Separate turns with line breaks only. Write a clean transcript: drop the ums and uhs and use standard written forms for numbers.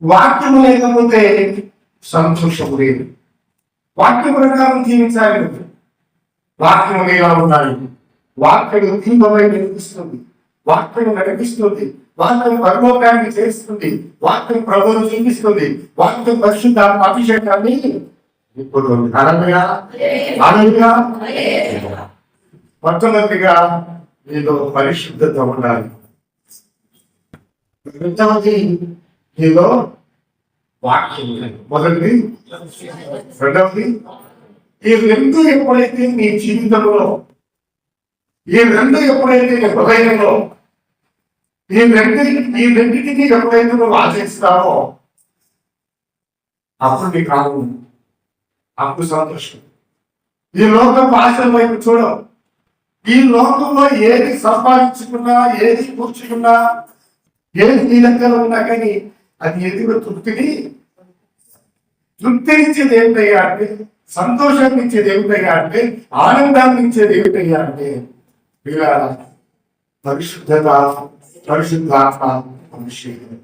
వాక్యము లేకపోతే సంతోషము లేదు. వాక్యం ప్రకారం జీవించాలి. వాక్యం ఎలా ఉండాలి? వాక్యం దీపమై నడిపిస్తుంది, వాక్యం నడిపిస్తుంది, వాక్యం పరలోకాన్ని చేస్తుంది, వాక్యం ప్రభువును చూపిస్తుంది, వాక్యం పరిశుద్ధాత్మ అభిషేకాన్ని ఇప్పుడు అనగా మొట్టమొదటిగా నీలో పరిశుద్ధత ఉండాలి. రెండవది నీలో వాక్యం ఉండాలి. మొదటిది. రెండవది, ఈ రెండు ఎప్పుడైతే నీ జీవితంలో, ఈ రెండు ఎప్పుడైతే నీ హృదయంలో, ఈ రెండింటిని ఎప్పుడైతే నువ్వు ఆచరిస్తావో అప్పుడు నీకు ఆనందం, అప్పుడు సంతోషం. ఈ లోకం ఆశల వైపు చూడవు. ఈ లోకంలో ఏది సంపాదించుకున్నా, ఏది కూర్చుకున్నా, ఏది నీ దగ్గర ఉన్నా కానీ అది ఎదుగు తృప్తినిచ్చేది ఏమిటయ్యా అంటే, సంతోషాన్ని ఇచ్చేది ఏమిటయ్యా అంటే, ఆనందాన్ని ఇచ్చేది ఏమిటయ్యా అంటే ఇలా పరిశుద్ధత, పరిశుద్ధాత్మ అభిషేకం.